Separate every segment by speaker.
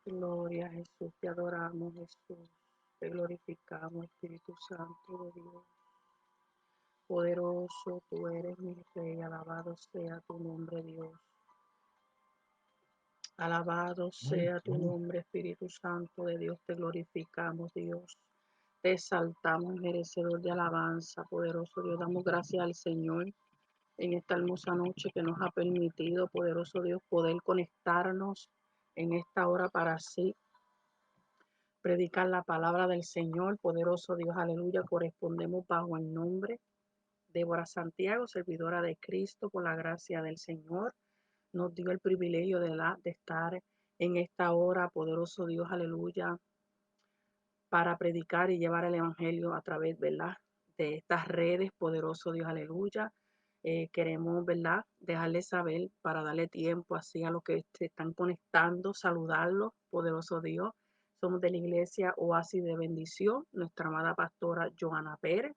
Speaker 1: Gloria a Jesús, te adoramos, Jesús. Te glorificamos, Espíritu Santo de Dios. Poderoso tú eres, mi Rey. Alabado sea tu nombre, Dios. Alabado sea tu nombre, Espíritu Santo de Dios. Te glorificamos, Dios. Te exaltamos, merecedor de alabanza, poderoso Dios. Damos gracias al Señor en esta hermosa noche que nos ha permitido, poderoso Dios, poder conectarnos en esta hora para así predicar la palabra del Señor, poderoso Dios, aleluya. Correspondemos bajo el nombre de Débora Santiago, servidora de Cristo, por la gracia del Señor. Nos dio el privilegio de estar en esta hora, poderoso Dios, aleluya, para predicar y llevar el evangelio a través, ¿verdad?, de estas redes, poderoso Dios, aleluya. Queremos, ¿verdad?, dejarles saber para darle tiempo así a los que se están conectando, saludarlos, poderoso Dios. Somos de la iglesia Oasis de Bendición, nuestra amada pastora Johanna Pérez,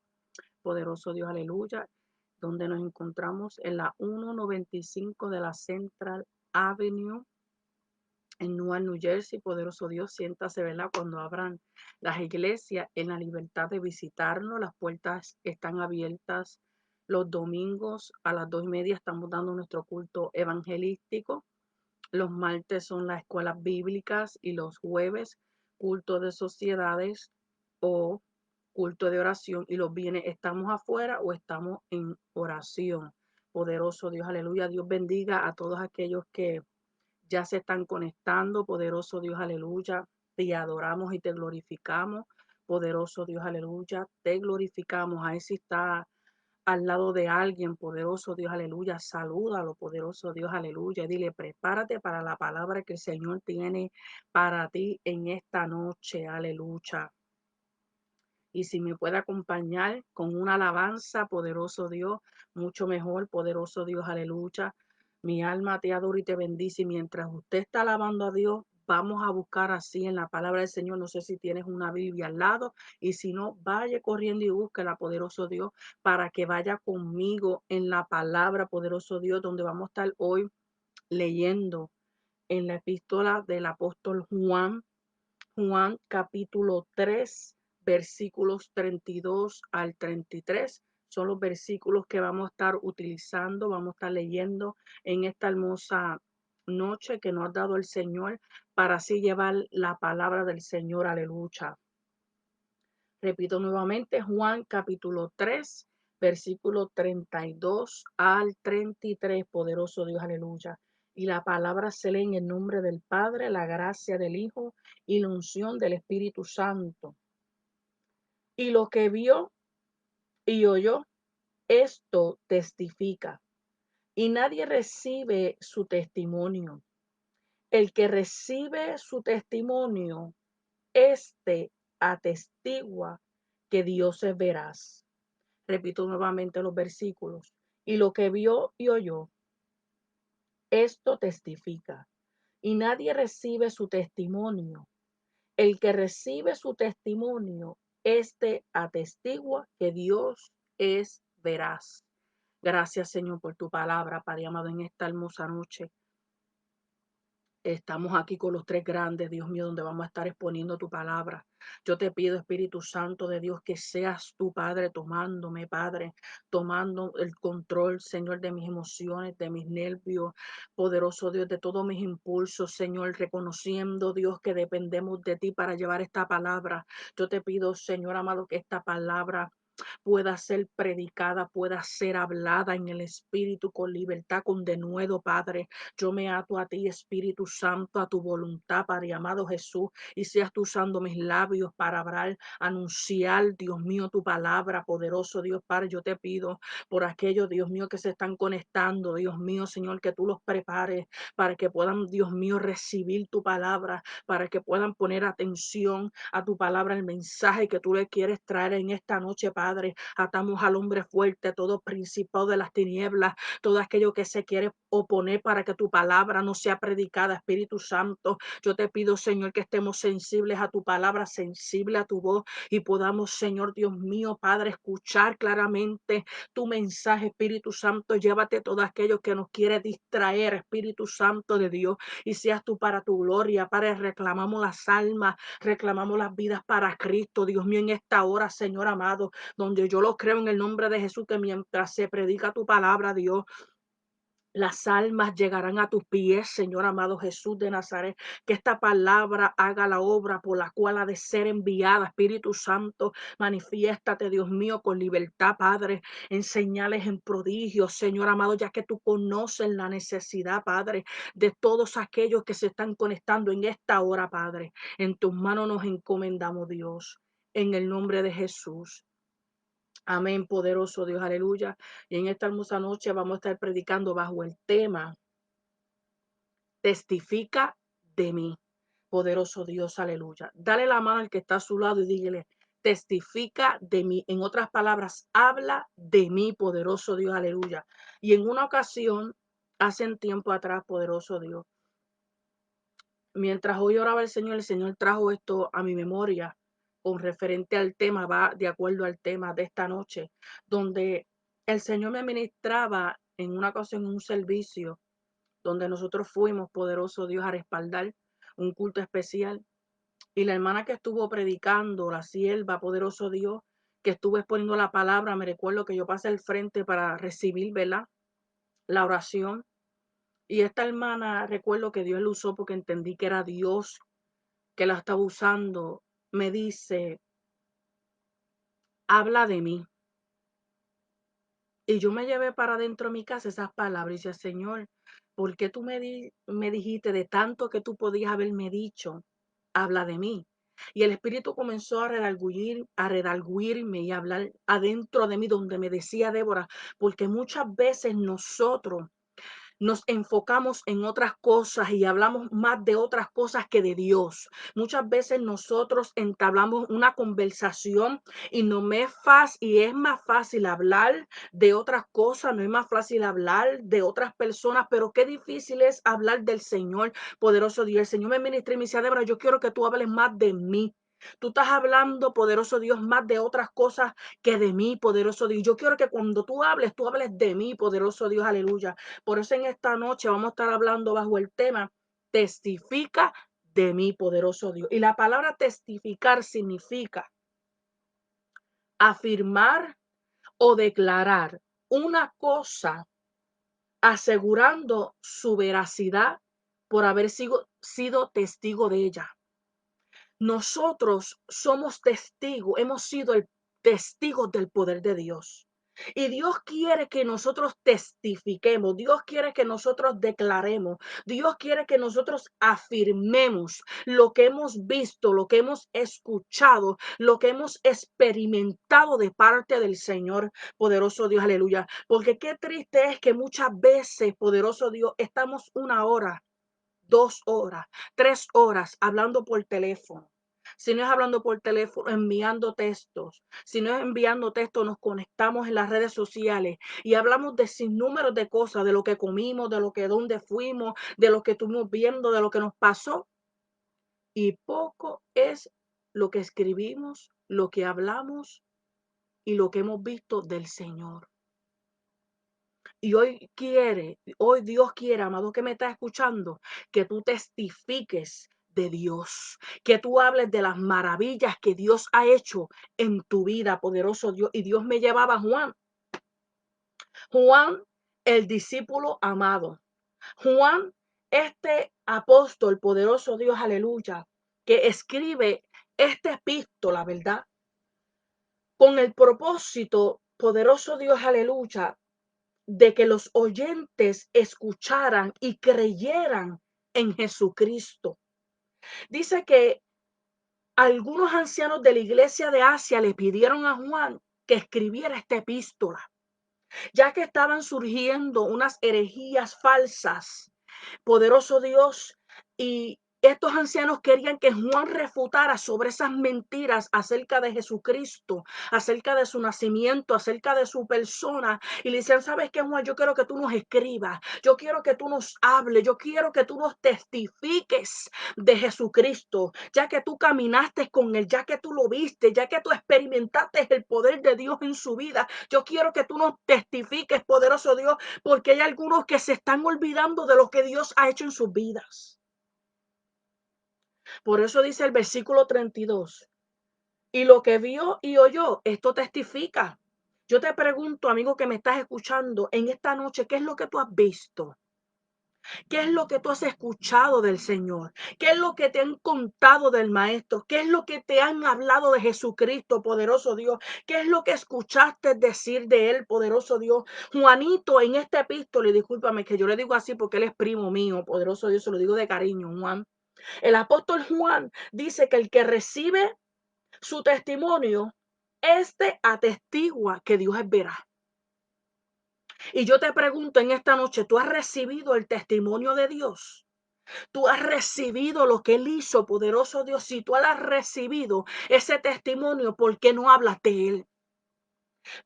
Speaker 1: poderoso Dios, aleluya, donde nos encontramos en la 195 de la Central Avenue en Newark, New Jersey. Poderoso Dios, siéntase, ¿verdad?, cuando abran las iglesias en la libertad de visitarnos. Las puertas están abiertas los domingos a las 2:30. Estamos dando nuestro culto evangelístico. Los martes son las escuelas bíblicas y los jueves culto de sociedades o culto de oración, y los viernes estamos afuera o estamos en oración. Poderoso Dios, aleluya. Dios bendiga a todos aquellos que ya se están conectando, poderoso Dios, aleluya. Te adoramos y te glorificamos, poderoso Dios, aleluya. Te glorificamos. Ahí sí está al lado de alguien, poderoso Dios, aleluya. Salúdalo, poderoso Dios, aleluya. Dile, prepárate para la palabra que el Señor tiene para ti en esta noche, aleluya. Y si me puede acompañar con una alabanza, poderoso Dios, mucho mejor, poderoso Dios, aleluya. Mi alma te adora y te bendice. Y mientras usted está alabando a Dios, vamos a buscar así en la palabra del Señor. No sé si tienes una Biblia al lado, y si no, vaya corriendo y búsquela, poderoso Dios, para que vaya conmigo en la palabra, poderoso Dios, donde vamos a estar hoy leyendo en la epístola del apóstol Juan. Juan capítulo 3, versículos 32 al 33. Son los versículos que vamos a estar utilizando, vamos a estar leyendo en esta hermosa noche que nos ha dado el Señor, para así llevar la palabra del Señor, aleluya. Repito nuevamente, Juan capítulo 3, versículo 32 al 33, poderoso Dios, aleluya. Y la palabra se lee en el nombre del Padre, la gracia del Hijo y la unción del Espíritu Santo. Y lo que vio y oyó, esto testifica. Y nadie recibe su testimonio. El que recibe su testimonio, este atestigua que Dios es veraz. Repito nuevamente los versículos. Y lo que vio y oyó, esto testifica. Y nadie recibe su testimonio. El que recibe su testimonio, este atestigua que Dios es veraz. Gracias, Señor, por tu palabra, Padre amado, en esta hermosa noche. Estamos aquí con los tres grandes, Dios mío, donde vamos a estar exponiendo tu palabra. Yo te pido, Espíritu Santo de Dios, que seas tu Padre tomándome, Padre, tomando el control, Señor, de mis emociones, de mis nervios, poderoso Dios, de todos mis impulsos, Señor, reconociendo, Dios, que dependemos de ti para llevar esta palabra. Yo te pido, Señor amado, que esta palabra pueda ser predicada, pueda ser hablada en el Espíritu con libertad, con denuedo, Padre. Yo me ato a ti, Espíritu Santo, a tu voluntad, Padre amado Jesús, y seas tú usando mis labios para hablar, anunciar, Dios mío, tu palabra, poderoso Dios, Padre. Yo te pido por aquellos, Dios mío, que se están conectando, Dios mío, Señor, que tú los prepares para que puedan, Dios mío, recibir tu palabra, para que puedan poner atención a tu palabra, el mensaje que tú le quieres traer en esta noche, Padre Padre. Atamos al hombre fuerte, todo principado de las tinieblas, todo aquello que se quiere oponer para que tu palabra no sea predicada, Espíritu Santo. Yo te pido, Señor, que estemos sensibles a tu palabra, sensible a tu voz y podamos, Señor Dios mío, Padre, escuchar claramente tu mensaje, Espíritu Santo. Llévate todo aquello que nos quiere distraer, Espíritu Santo de Dios, y seas tú para tu gloria. Padre, reclamamos las almas, reclamamos las vidas para Cristo, Dios mío, en esta hora, Señor amado, donde yo lo creo en el nombre de Jesús, que mientras se predica tu palabra, Dios, las almas llegarán a tus pies, Señor amado Jesús de Nazaret. Que esta palabra haga la obra por la cual ha de ser enviada. Espíritu Santo, manifiéstate, Dios mío, con libertad, Padre, en señales, en prodigios, Señor amado, ya que tú conoces la necesidad, Padre, de todos aquellos que se están conectando en esta hora, Padre. En tus manos nos encomendamos, Dios, en el nombre de Jesús. Amén, poderoso Dios, aleluya. Y en esta hermosa noche vamos a estar predicando bajo el tema, testifica de mí, poderoso Dios, aleluya. Dale la mano al que está a su lado y dígale, testifica de mí. En otras palabras, habla de mí, poderoso Dios, aleluya. Y en una ocasión, hace un tiempo atrás, poderoso Dios, mientras hoy oraba el Señor trajo esto a mi memoria con referente al tema, va de acuerdo al tema de esta noche, donde el Señor me ministraba en una ocasión en un servicio donde nosotros fuimos, poderoso Dios, a respaldar un culto especial. Y la hermana que estuvo predicando, la sierva, poderoso Dios, que estuvo exponiendo la palabra, me recuerdo que yo pasé al frente para recibir, ¿verdad?, la oración. Y esta hermana, recuerdo que Dios la usó porque entendí que era Dios que la estaba usando, me dice, habla de mí. Y yo me llevé para dentro de mi casa esas palabras y decía, Señor, ¿por qué tú me dijiste de tanto que tú podías haberme dicho? Habla de mí. Y el Espíritu comenzó a redarguirme y a hablar adentro de mí, donde me decía Débora, porque muchas veces nosotros nos enfocamos en otras cosas y hablamos más de otras cosas que de Dios. Muchas veces nosotros entablamos una conversación y no me es fácil, y es más fácil hablar de otras cosas, no es más fácil hablar de otras personas, pero qué difícil es hablar del Señor, poderoso Dios. El Señor me ministra y me dice, Débora, yo quiero que tú hables más de mí. Tú estás hablando, poderoso Dios, más de otras cosas que de mí, poderoso Dios. Yo quiero que cuando tú hables de mí, poderoso Dios, aleluya. Por eso en esta noche vamos a estar hablando bajo el tema, testifica de mí, poderoso Dios. Y la palabra testificar significa afirmar o declarar una cosa asegurando su veracidad por haber sido testigo de ella. Nosotros somos testigos, hemos sido el testigos del poder de Dios. Y Dios quiere que nosotros testifiquemos, Dios quiere que nosotros declaremos, Dios quiere que nosotros afirmemos lo que hemos visto, lo que hemos escuchado, lo que hemos experimentado de parte del Señor, poderoso Dios, aleluya. Porque qué triste es que muchas veces, poderoso Dios, estamos 1 hora, 2 horas, 3 horas hablando por teléfono. Si no es hablando por teléfono, enviando textos. Si no es enviando textos, nos conectamos en las redes sociales y hablamos de sinnúmeros de cosas, de lo que comimos, de lo que dónde fuimos, de lo que estuvimos viendo, de lo que nos pasó. Y poco es lo que escribimos, lo que hablamos y lo que hemos visto del Señor. Y hoy Dios quiere, amado que me estás escuchando, que tú testifiques de Dios, que tú hables de las maravillas que Dios ha hecho en tu vida, poderoso Dios. Y Dios me llevaba a Juan, el discípulo amado. Juan, este apóstol, poderoso Dios, aleluya, que escribe esta epístola, ¿verdad? Con el propósito, poderoso Dios, aleluya, de que los oyentes escucharan y creyeran en Jesucristo. Dice que algunos ancianos de la iglesia de Asia le pidieron a Juan que escribiera esta epístola, ya que estaban surgiendo unas herejías falsas, poderoso Dios, y estos ancianos querían que Juan refutara sobre esas mentiras acerca de Jesucristo, acerca de su nacimiento, acerca de su persona. Y le decían, ¿sabes qué, Juan? Yo quiero que tú nos escribas, yo quiero que tú nos hables, yo quiero que tú nos testifiques de Jesucristo, ya que tú caminaste con él, ya que tú lo viste, ya que tú experimentaste el poder de Dios en su vida. Yo quiero que tú nos testifiques, poderoso Dios, porque hay algunos que se están olvidando de lo que Dios ha hecho en sus vidas. Por eso dice el versículo 32. Y lo que vio y oyó, esto testifica. Yo te pregunto, amigo que me estás escuchando en esta noche, ¿qué es lo que tú has visto? ¿Qué es lo que tú has escuchado del Señor? ¿Qué es lo que te han contado del Maestro? ¿Qué es lo que te han hablado de Jesucristo, poderoso Dios? ¿Qué es lo que escuchaste decir de Él, poderoso Dios? Juanito, en este epístola, y discúlpame que yo le digo así porque Él es primo mío, poderoso Dios, se lo digo de cariño, Juan. El apóstol Juan dice que el que recibe su testimonio, este atestigua que Dios es veraz. Y yo te pregunto en esta noche, ¿tú has recibido el testimonio de Dios? Tú has recibido lo que Él hizo, poderoso Dios. Si tú has recibido ese testimonio, ¿por qué no hablas de Él?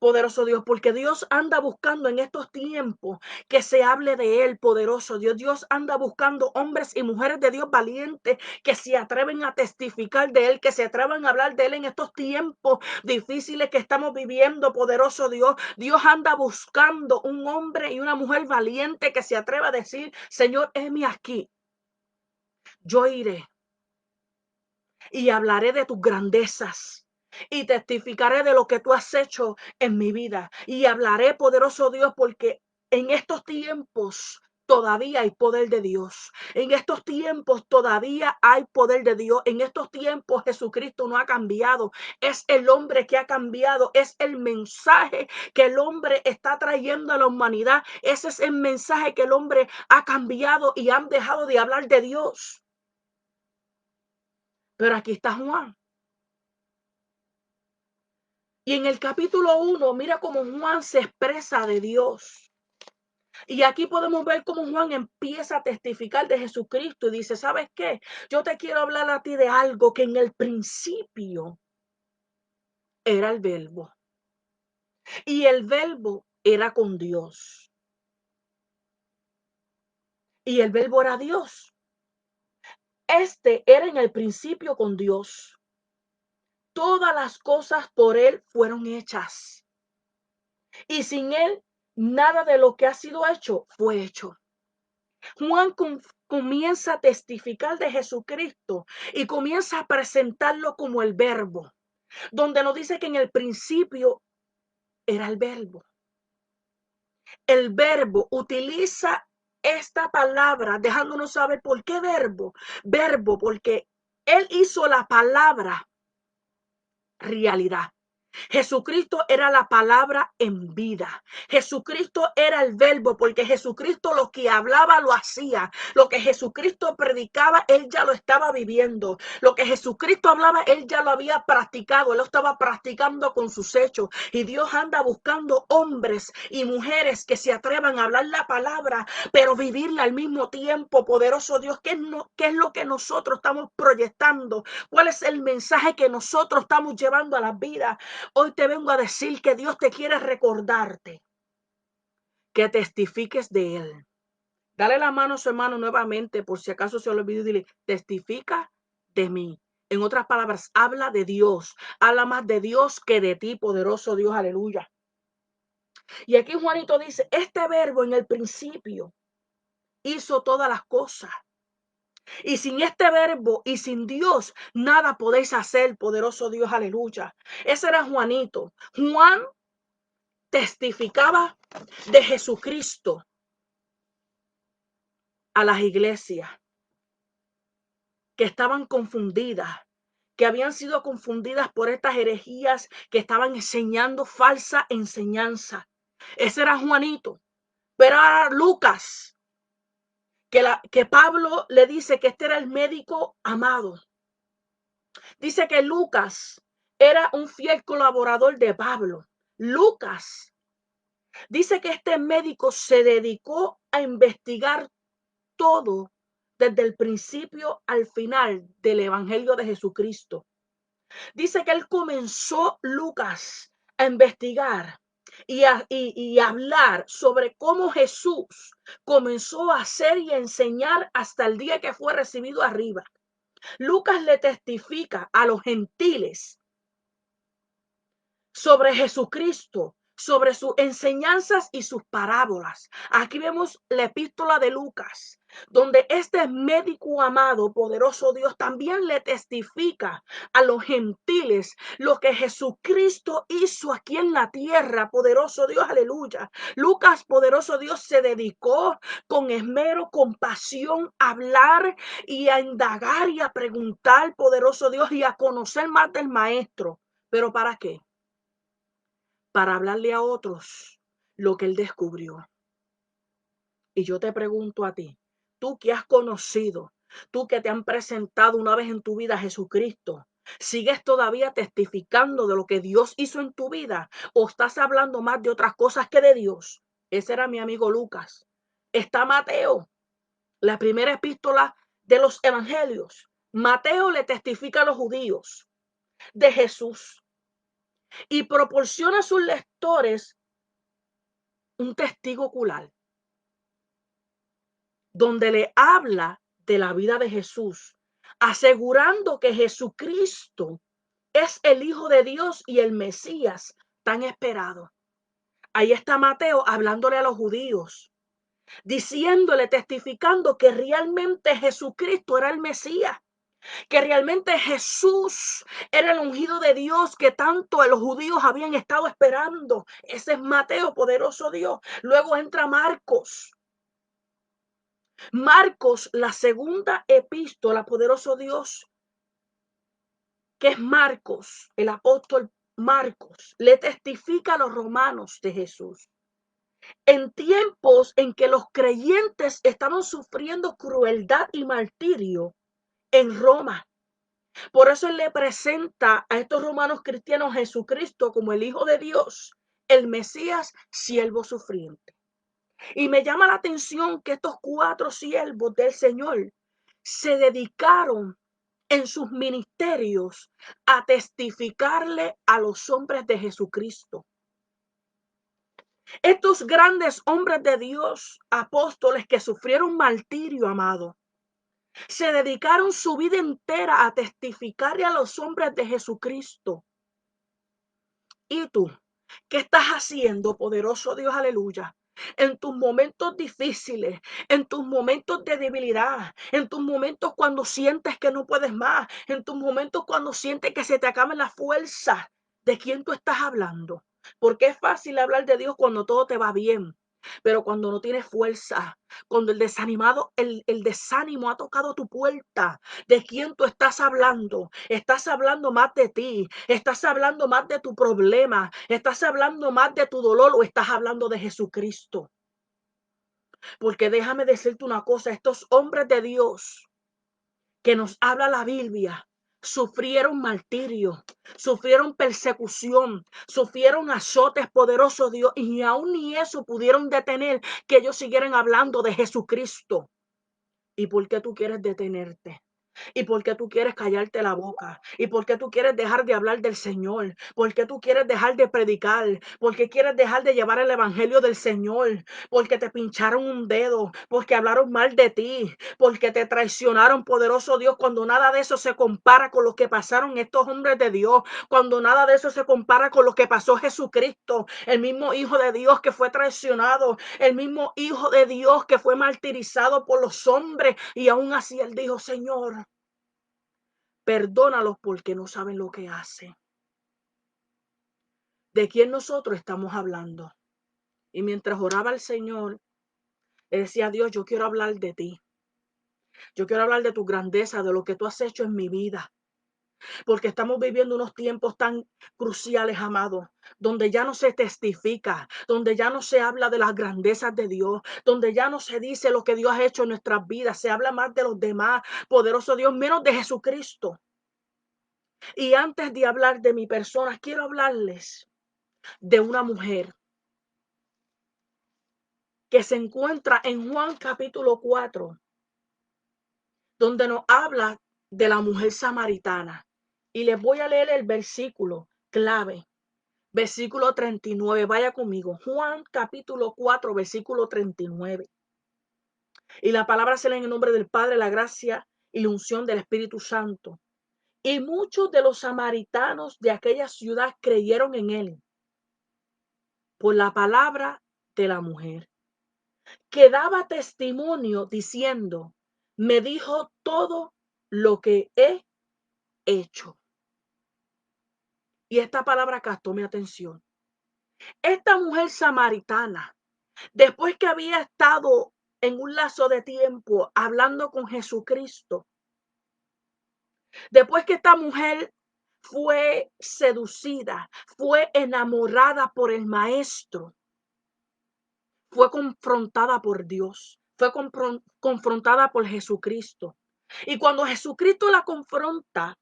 Speaker 1: Poderoso Dios, porque Dios anda buscando en estos tiempos que se hable de Él, poderoso Dios. Dios anda buscando hombres y mujeres de Dios valientes que se atreven a testificar de Él, que se atrevan a hablar de Él en estos tiempos difíciles que estamos viviendo, poderoso Dios. Dios anda buscando un hombre y una mujer valiente que se atreva a decir, Señor, heme aquí. Yo iré y hablaré de tus grandezas y testificaré de lo que tú has hecho en mi vida y hablaré, poderoso Dios, porque en estos tiempos todavía hay poder de Dios. En estos tiempos todavía hay poder de Dios. En estos tiempos Jesucristo no ha cambiado. Es el hombre que ha cambiado. Es el mensaje que el hombre está trayendo a la humanidad. Ese es el mensaje que el hombre ha cambiado y han dejado de hablar de Dios. Pero aquí está Juan. Y en el capítulo 1, mira cómo Juan se expresa de Dios. Y aquí podemos ver cómo Juan empieza a testificar de Jesucristo y dice, ¿sabes qué? Yo te quiero hablar a ti de algo que en el principio era el verbo. Y el verbo era con Dios. Y el verbo era Dios. Este era en el principio con Dios. Todas las cosas por Él fueron hechas. Y sin Él, nada de lo que ha sido hecho fue hecho. Juan comienza a testificar de Jesucristo y comienza a presentarlo como el verbo, donde nos dice que en el principio era el verbo. El verbo utiliza esta palabra dejándonos saber por qué verbo. Verbo, porque Él hizo la palabra realidad. Jesucristo era la palabra en vida. Jesucristo era el verbo, porque Jesucristo lo que hablaba lo hacía. Lo que Jesucristo predicaba, Él ya lo estaba viviendo. Lo que Jesucristo hablaba, Él ya lo había practicado. Él lo estaba practicando con sus hechos. Y Dios anda buscando hombres y mujeres que se atrevan a hablar la palabra, pero vivirla al mismo tiempo. Poderoso Dios, ¿qué es lo que nosotros estamos proyectando? ¿Cuál es el mensaje que nosotros estamos llevando a la vida? Hoy te vengo a decir que Dios te quiere recordarte que testifiques de Él. Dale la mano a su hermano nuevamente, por si acaso se lo olvidó, y dile, testifica de mí. En otras palabras, habla de Dios. Habla más de Dios que de ti, poderoso Dios, aleluya. Y aquí Juanito dice, este verbo en el principio hizo todas las cosas. Y sin este verbo y sin Dios, nada podéis hacer, poderoso Dios, aleluya. Ese era Juanito. Juan testificaba de Jesucristo a las iglesias que estaban confundidas, que habían sido confundidas por estas herejías que estaban enseñando falsa enseñanza. Ese era Juanito. Pero ahora Lucas, que Pablo le dice que este era el médico amado. Dice que Lucas era un fiel colaborador de Pablo. Lucas dice que este médico se dedicó a investigar todo desde el principio al final del Evangelio de Jesucristo. Dice que él comenzó, Lucas, a investigar y a hablar sobre cómo Jesús comenzó a hacer y a enseñar hasta el día que fue recibido arriba. Lucas le testifica a los gentiles sobre Jesucristo, sobre sus enseñanzas y sus parábolas. Aquí vemos la epístola de Lucas, donde este médico amado, poderoso Dios, también le testifica a los gentiles lo que Jesucristo hizo aquí en la tierra. Poderoso Dios, aleluya. Lucas, poderoso Dios, se dedicó con esmero, con pasión a hablar y a indagar y a preguntar, poderoso Dios, y a conocer más del maestro. ¿Pero para qué? Para hablarle a otros lo que él descubrió. Y yo te pregunto a ti, tú que has conocido, tú que te han presentado una vez en tu vida a Jesucristo, ¿sigues todavía testificando de lo que Dios hizo en tu vida o estás hablando más de otras cosas que de Dios? Ese era mi amigo Lucas. Está Mateo, la primera epístola de los evangelios. Mateo le testifica a los judíos de Jesús y proporciona a sus lectores un testigo ocular donde le habla de la vida de Jesús, asegurando que Jesucristo es el Hijo de Dios y el Mesías tan esperado. Ahí está Mateo hablándole a los judíos, diciéndole, testificando que realmente Jesucristo era el Mesías, que realmente Jesús era el ungido de Dios que tanto los judíos habían estado esperando. Ese es Mateo, poderoso Dios. Luego entra Marcos. Marcos, la segunda epístola, poderoso Dios, que es Marcos, el apóstol Marcos, le testifica a los romanos de Jesús. En tiempos en que los creyentes estaban sufriendo crueldad y martirio en Roma. Por eso él le presenta a estos romanos cristianos a Jesucristo como el Hijo de Dios, el Mesías, siervo sufriente. Y me llama la atención que estos 4 siervos del Señor se dedicaron en sus ministerios a testificarle a los hombres de Jesucristo. Estos grandes hombres de Dios, apóstoles que sufrieron martirio, amado, se dedicaron su vida entera a testificarle a los hombres de Jesucristo. ¿Y tú? ¿Qué estás haciendo, poderoso Dios? Aleluya. En tus momentos difíciles, en tus momentos de debilidad, en tus momentos cuando sientes que no puedes más, en tus momentos cuando sientes que se te acaban las fuerzas, ¿de quién tú estás hablando? Porque es fácil hablar de Dios cuando todo te va bien, pero cuando no tienes fuerza, cuando el desánimo ha tocado tu puerta, ¿de quién tú estás hablando? Estás hablando más de ti, estás hablando más de tu problema, estás hablando más de tu dolor o estás hablando de Jesucristo. Porque déjame decirte una cosa, estos hombres de Dios que nos habla la Biblia, sufrieron martirio, sufrieron persecución, sufrieron azotes, poderoso Dios, y aún ni eso pudieron detener que ellos siguieran hablando de Jesucristo. ¿Y por qué tú quieres detenerte? ¿Y por qué tú quieres callarte la boca? ¿Y por qué tú quieres dejar de hablar del Señor? ¿Por qué tú quieres dejar de predicar? ¿Por qué quieres dejar de llevar el evangelio del Señor? Porque te pincharon un dedo, porque hablaron mal de ti, porque te traicionaron, poderoso Dios, cuando nada de eso se compara con lo que pasaron estos hombres de Dios, cuando nada de eso se compara con lo que pasó Jesucristo, el mismo Hijo de Dios que fue traicionado, el mismo Hijo de Dios que fue martirizado por los hombres, y aún así él dijo, Señor, perdónalos porque no saben lo que hacen. ¿De quién nosotros estamos hablando? Y mientras oraba al Señor, le decía, Dios, yo quiero hablar de ti. Yo quiero hablar de tu grandeza, de lo que tú has hecho en mi vida. Porque estamos viviendo unos tiempos tan cruciales, amados, donde ya no se testifica, donde ya no se habla de las grandezas de Dios, donde ya no se dice lo que Dios ha hecho en nuestras vidas, se habla más de los demás, poderoso Dios, menos de Jesucristo. Y antes de hablar de mi persona, quiero hablarles de una mujer que se encuentra en Juan capítulo 4, donde nos habla de la mujer samaritana. Y les voy a leer el versículo clave, versículo 39. Vaya conmigo, Juan capítulo 4, versículo 39. Y la palabra se lee en el nombre del Padre, la gracia y la unción del Espíritu Santo. Y muchos de los samaritanos de aquella ciudad creyeron en él por la palabra de la mujer, que daba testimonio diciendo, me dijo todo lo que he hecho. Y esta palabra captó mi atención. Esta mujer samaritana, después que había estado en un lazo de tiempo hablando con Jesucristo, después que esta mujer fue seducida, fue enamorada por el maestro, fue confrontada por Dios, fue confrontada por Jesucristo. Y cuando Jesucristo la confronta,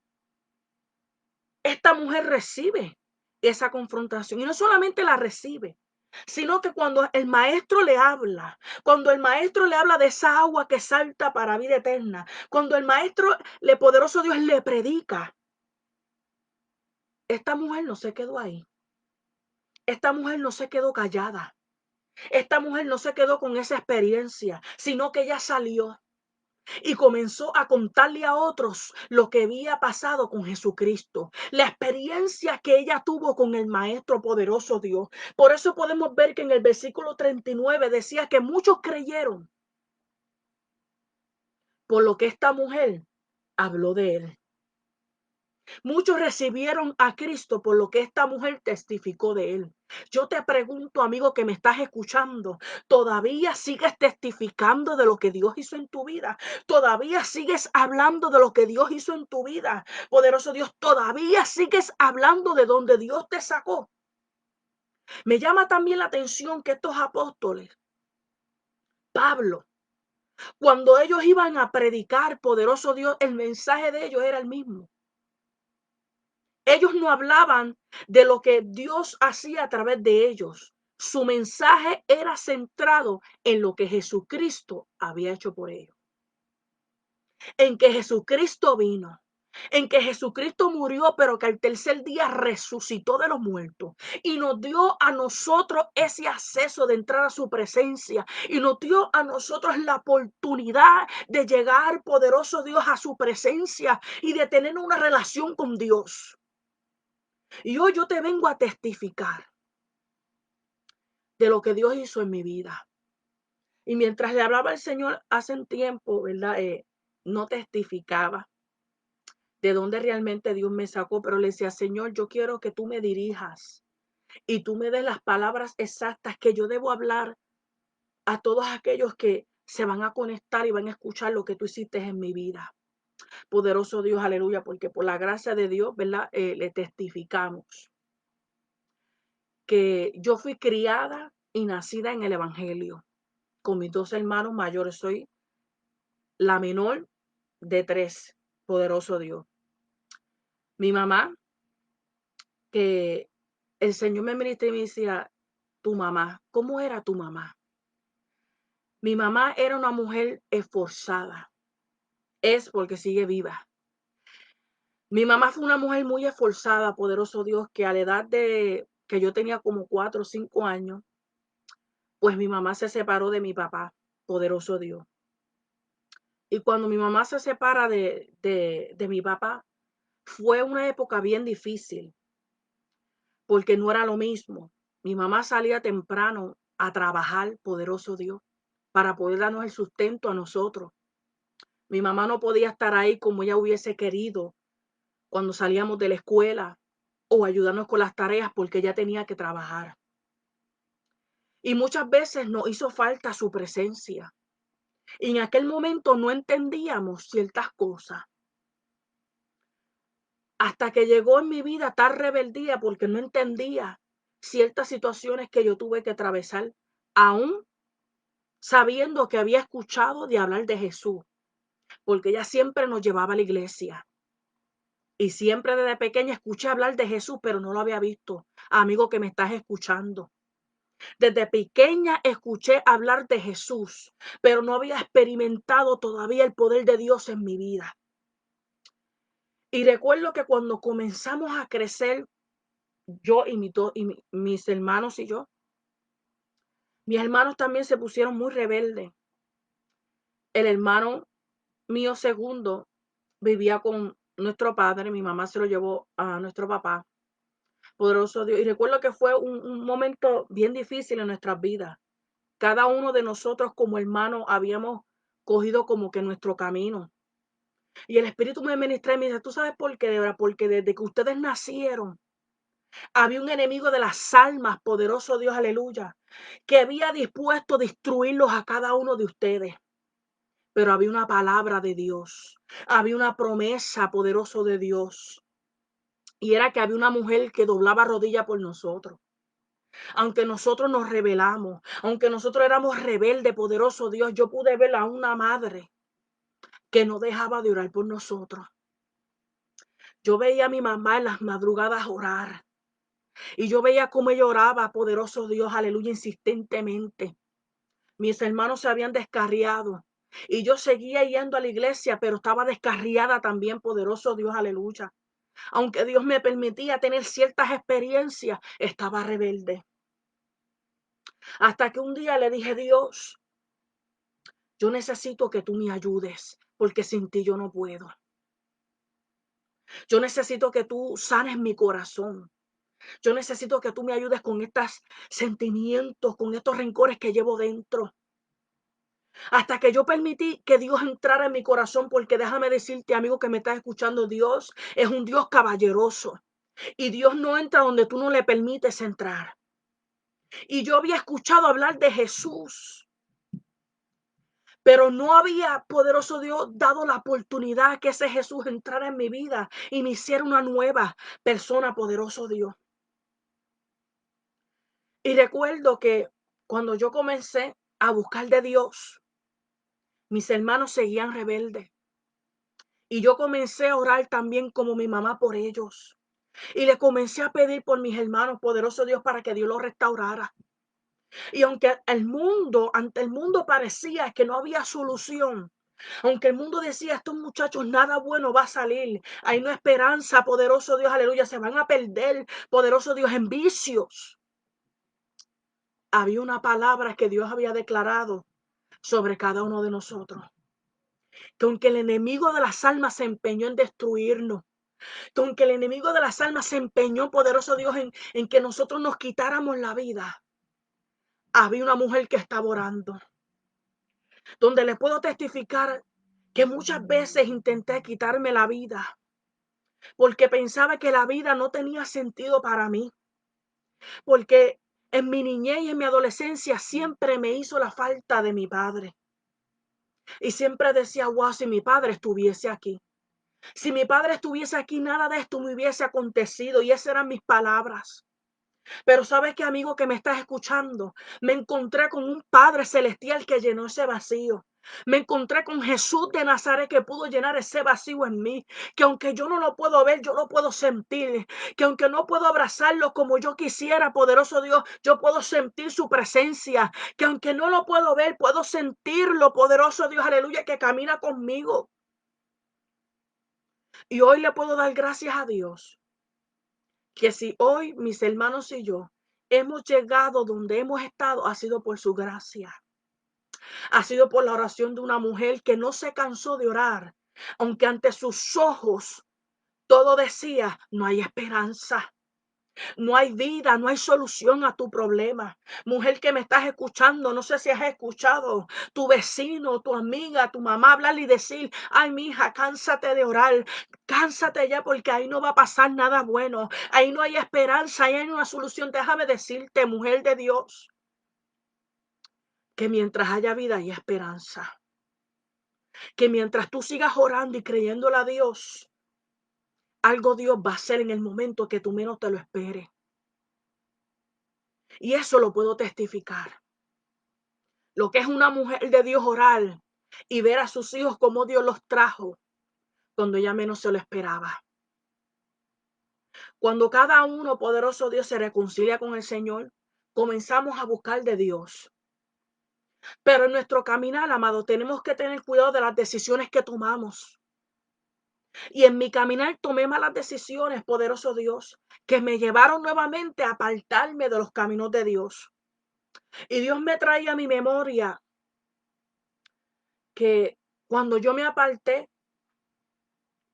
Speaker 1: esta mujer recibe esa confrontación. Y no solamente la recibe, sino que cuando el maestro le habla, cuando el maestro le habla de esa agua que salta para vida eterna, cuando el maestro, el poderoso Dios, le predica, esta mujer no se quedó ahí. Esta mujer no se quedó callada. Esta mujer no se quedó con esa experiencia, sino que ella salió y comenzó a contarle a otros lo que había pasado con Jesucristo, la experiencia que ella tuvo con el Maestro poderoso Dios. Por eso podemos ver que en el versículo 39 decía que muchos creyeron por lo que esta mujer habló de él. Muchos recibieron a Cristo por lo que esta mujer testificó de él. Yo te pregunto, amigo que me estás escuchando, ¿todavía sigues testificando de lo que Dios hizo en tu vida? ¿Todavía sigues hablando de lo que Dios hizo en tu vida? Poderoso Dios, ¿todavía sigues hablando de donde Dios te sacó? Me llama también la atención que estos apóstoles, Pablo, cuando ellos iban a predicar, poderoso Dios, el mensaje de ellos era el mismo. Ellos no hablaban de lo que Dios hacía a través de ellos. Su mensaje era centrado en lo que Jesucristo había hecho por ellos. En que Jesucristo vino. En que Jesucristo murió, pero que al tercer día resucitó de los muertos. Y nos dio a nosotros ese acceso de entrar a su presencia. Y nos dio a nosotros la oportunidad de llegar, poderoso Dios, a su presencia y de tener una relación con Dios. Y hoy yo te vengo a testificar de lo que Dios hizo en mi vida. Y mientras le hablaba al Señor hace un tiempo, ¿verdad? No testificaba de dónde realmente Dios me sacó, pero le decía, Señor, yo quiero que tú me dirijas y tú me des las palabras exactas que yo debo hablar a todos aquellos que se van a conectar y van a escuchar lo que tú hiciste en mi vida. Poderoso Dios, aleluya, porque por la gracia de Dios, ¿verdad? Le testificamos que yo fui criada y nacida en el Evangelio con mis dos hermanos mayores. Soy la menor de tres, poderoso Dios. Mi mamá, que el Señor me ministró y me decía, tu mamá, ¿cómo era tu mamá? Mi mamá era una mujer esforzada. Es porque sigue viva. Mi mamá fue una mujer muy esforzada, poderoso Dios, que a la edad de que yo tenía como 4 o 5 años, pues mi mamá se separó de mi papá, poderoso Dios. Y cuando mi mamá se separa de mi papá, fue una época bien difícil, porque no era lo mismo. Mi mamá salía temprano a trabajar, poderoso Dios, para poder darnos el sustento a nosotros. Mi mamá no podía estar ahí como ella hubiese querido cuando salíamos de la escuela o ayudarnos con las tareas porque ella tenía que trabajar. Y muchas veces nos hizo falta su presencia. Y en aquel momento no entendíamos ciertas cosas. Hasta que llegó en mi vida tal rebeldía porque no entendía ciertas situaciones que yo tuve que atravesar, aún sabiendo que había escuchado de hablar de Jesús, porque ella siempre nos llevaba a la iglesia. Y siempre desde pequeña escuché hablar de Jesús, pero no lo había visto. Amigo que me estás escuchando, Desde pequeña escuché hablar de Jesús, pero no había experimentado todavía el poder de Dios en mi vida. Y recuerdo que cuando comenzamos a crecer, yo y mis hermanos y yo, mis hermanos también se pusieron muy rebeldes. El hermano mío segundo vivía con nuestro padre, mi mamá se lo llevó a nuestro papá, poderoso Dios. Y recuerdo que fue un momento bien difícil en nuestras vidas. Cada uno de nosotros como hermanos habíamos cogido como que nuestro camino. Y el Espíritu me ministra y me dice, ¿tú sabes por qué, Débora? Porque desde que ustedes nacieron, había un enemigo de las almas, poderoso Dios, aleluya, que había dispuesto a destruirlos a cada uno de ustedes. Pero había una palabra de Dios, había una promesa, poderoso de Dios. Y era que había una mujer que doblaba rodilla por nosotros. Aunque nosotros nos rebelamos, aunque nosotros éramos rebeldes, poderoso Dios, yo pude ver a una madre que no dejaba de orar por nosotros. Yo veía a mi mamá en las madrugadas orar. Y yo veía cómo ella oraba, poderoso Dios, aleluya, insistentemente. Mis hermanos se habían descarriado. Y yo seguía yendo a la iglesia, pero estaba descarriada también, poderoso Dios, aleluya. Aunque Dios me permitía tener ciertas experiencias, estaba rebelde. Hasta que un día le dije, Dios, yo necesito que tú me ayudes, porque sin ti yo no puedo. Yo necesito que tú sanes mi corazón. Yo necesito que tú me ayudes con estos sentimientos, con estos rencores que llevo dentro. Hasta que yo permití que Dios entrara en mi corazón, porque déjame decirte, amigo que me estás escuchando, Dios es un Dios caballeroso. Y Dios no entra donde tú no le permites entrar. Y yo había escuchado hablar de Jesús, pero no había, poderoso Dios, dado la oportunidad que ese Jesús entrara en mi vida y me hiciera una nueva persona, poderoso Dios. Y recuerdo que cuando yo comencé a buscar de Dios, mis hermanos seguían rebeldes. Y yo comencé a orar también como mi mamá por ellos. Y le comencé a pedir por mis hermanos, poderoso Dios, para que Dios los restaurara. Y aunque ante el mundo parecía que no había solución, aunque el mundo decía, estos muchachos nada bueno va a salir, hay no esperanza, poderoso Dios, aleluya, se van a perder, poderoso Dios, en vicios. Había una palabra que Dios había declarado sobre cada uno de nosotros. Que aunque el enemigo de las almas se empeñó en destruirnos, que aunque el enemigo de las almas se empeñó, poderoso Dios, en que nosotros nos quitáramos la vida, había una mujer que estaba orando. Donde le puedo testificar que muchas veces intenté quitarme la vida porque pensaba que la vida no tenía sentido para mí, porque en mi niñez y en mi adolescencia siempre me hizo la falta de mi padre. Y siempre decía, wow, si mi padre estuviese aquí. Si mi padre estuviese aquí, nada de esto me hubiese acontecido. Y esas eran mis palabras. Pero sabes qué, amigo que me estás escuchando, me encontré con un Padre celestial que llenó ese vacío. Me encontré con Jesús de Nazaret que pudo llenar ese vacío en mí, que aunque yo no lo puedo ver, yo lo puedo sentir, que aunque no puedo abrazarlo como yo quisiera, poderoso Dios, yo puedo sentir su presencia, que aunque no lo puedo ver, puedo sentirlo, poderoso Dios, aleluya, que camina conmigo. Y hoy le puedo dar gracias a Dios que si hoy mis hermanos y yo hemos llegado donde hemos estado, ha sido por su gracia. Ha sido por la oración de una mujer que no se cansó de orar, aunque ante sus ojos todo decía, no hay esperanza. No hay vida, no hay solución a tu problema. Mujer que me estás escuchando, no sé si has escuchado tu vecino, tu amiga, tu mamá hablar y decir, ay, mi hija, cánsate de orar, cánsate ya porque ahí no va a pasar nada bueno, ahí no hay esperanza, ahí hay una solución. Déjame decirte, mujer de Dios, que mientras haya vida hay esperanza. Que mientras tú sigas orando y creyéndole a Dios, algo Dios va a hacer en el momento que tú menos te lo esperes. Y eso lo puedo testificar. Lo que es una mujer de Dios orar y ver a sus hijos como Dios los trajo cuando ella menos se lo esperaba. Cuando cada uno, poderoso Dios, se reconcilia con el Señor, comenzamos a buscar de Dios. Pero en nuestro caminar, amado, tenemos que tener cuidado de las decisiones que tomamos. Y en mi caminar tomé malas decisiones, poderoso Dios, que me llevaron nuevamente a apartarme de los caminos de Dios. Y Dios me traía a mi memoria que cuando yo me aparté,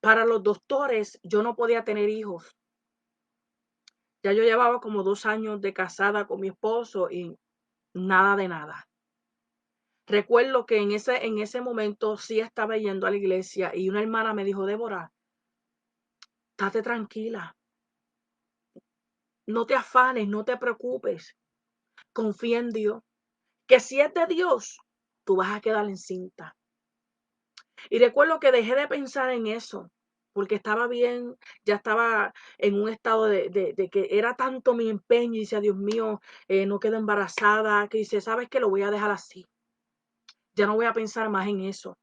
Speaker 1: para los doctores, yo no podía tener hijos. Ya yo llevaba como 2 años de casada con mi esposo y nada de nada. Recuerdo que en ese momento sí estaba yendo a la iglesia y una hermana me dijo, Débora, estate tranquila, no te afanes, no te preocupes, confía en Dios, que si es de Dios, tú vas a quedar encinta. Y recuerdo que dejé de pensar en eso, porque estaba bien, ya estaba en un estado de que era tanto mi empeño y decía, Dios mío, no quedo embarazada, que dice, ¿sabes qué? Lo voy a dejar así. Ya no voy a pensar más en eso.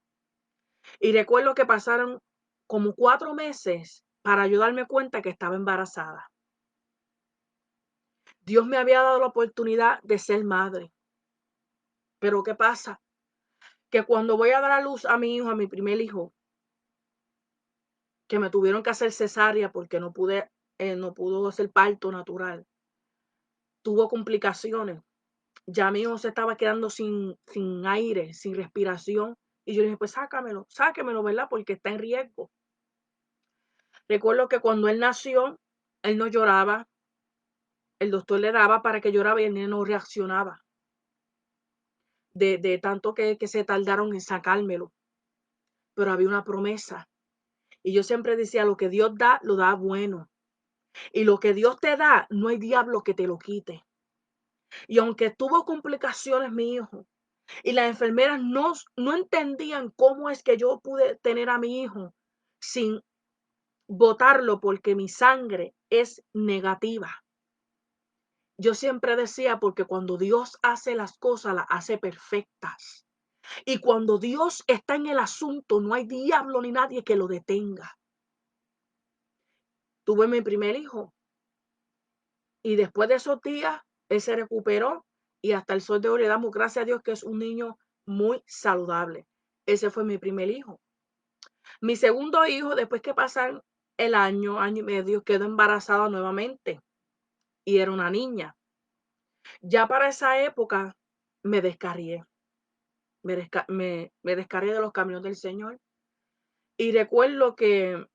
Speaker 1: Y recuerdo que pasaron como 4 meses para yo darme cuenta que estaba embarazada. Dios me había dado la oportunidad de ser madre. Pero ¿qué pasa? Que cuando voy a dar a luz a mi hijo, a mi primer hijo, que me tuvieron que hacer cesárea porque no pudo hacer parto natural, tuvo complicaciones. Ya mi hijo se estaba quedando sin aire, sin respiración. Y yo le dije, pues sáquemelo, ¿verdad? Porque está en riesgo. Recuerdo que cuando él nació, él no lloraba. El doctor le daba para que lloraba y el niño no reaccionaba. De tanto que se tardaron en sacármelo. Pero había una promesa. Y yo siempre decía, lo que Dios da, lo da bueno. Y lo que Dios te da, no hay diablo que te lo quite. Y aunque tuvo complicaciones mi hijo, y las enfermeras no entendían cómo es que yo pude tener a mi hijo sin botarlo porque mi sangre es negativa. Yo siempre decía, porque cuando Dios hace las cosas, las hace perfectas. Y cuando Dios está en el asunto, no hay diablo ni nadie que lo detenga. Tuve mi primer hijo y después de esos días, él se recuperó y hasta el sol de hoy le damos gracias a Dios que es un niño muy saludable. Ese fue mi primer hijo. Mi segundo hijo, después que pasaron el año y medio, quedó embarazada nuevamente y era una niña. Ya para esa época me descarrié, me descargué de los caminos del Señor. Y recuerdo que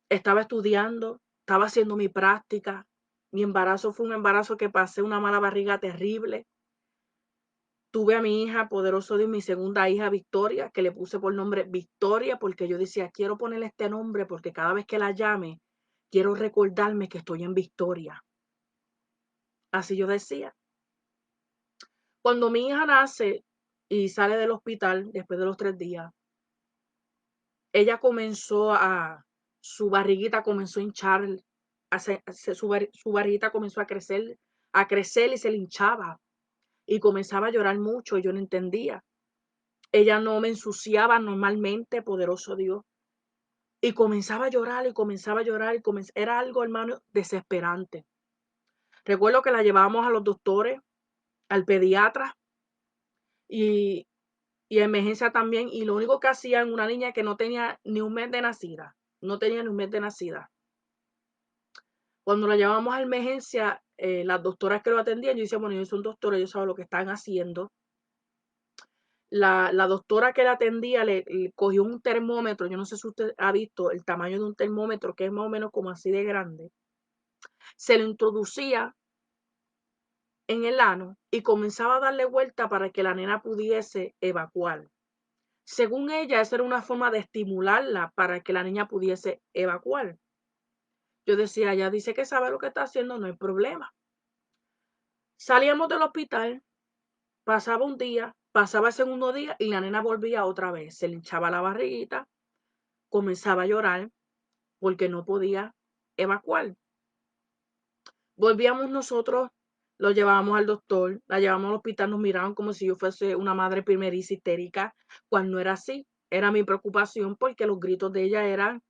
Speaker 1: estaba estudiando, estaba haciendo mi práctica. Mi embarazo fue un embarazo que pasé una mala barriga terrible. Tuve a mi hija, poderoso Dios, mi segunda hija, Victoria, que le puse por nombre Victoria, porque yo decía, quiero ponerle este nombre porque cada vez que la llame, quiero recordarme que estoy en Victoria. Así yo decía. Cuando mi hija nace y sale del hospital después de los 3 días, ella su barriguita comenzó a hinchar, su barriguita comenzó a crecer y se le hinchaba y comenzaba a llorar mucho y yo no entendía. Ella no me ensuciaba normalmente, poderoso Dios, y comenzaba a llorar y comenzaba a llorar era algo, hermano, desesperante. Recuerdo que la llevábamos a los doctores, al pediatra y, y a emergencia también, y lo único que hacían una niña que no tenía ni un mes de nacida, no tenía ni un mes de nacida. Cuando la llevamos a emergencia, las doctoras que lo atendían, yo decía, bueno, ellos son doctores, ellos saben lo que están haciendo. La doctora que la atendía le cogió un termómetro, yo no sé si usted ha visto el tamaño de un termómetro, que es más o menos como así de grande. Se lo introducía en el ano y comenzaba a darle vuelta para que la nena pudiese evacuar. Según ella, esa era una forma de estimularla para que la niña pudiese evacuar. Yo decía, ella dice que sabe lo que está haciendo, no hay problema. Salíamos del hospital, pasaba un día, pasaba el segundo día y la nena volvía otra vez. Se le hinchaba la barriguita, comenzaba a llorar porque no podía evacuar. Volvíamos nosotros, lo llevábamos al doctor, la llevamos al hospital, nos miraban como si yo fuese una madre primeriza histérica, cuando no era así. Era mi preocupación porque los gritos de ella eran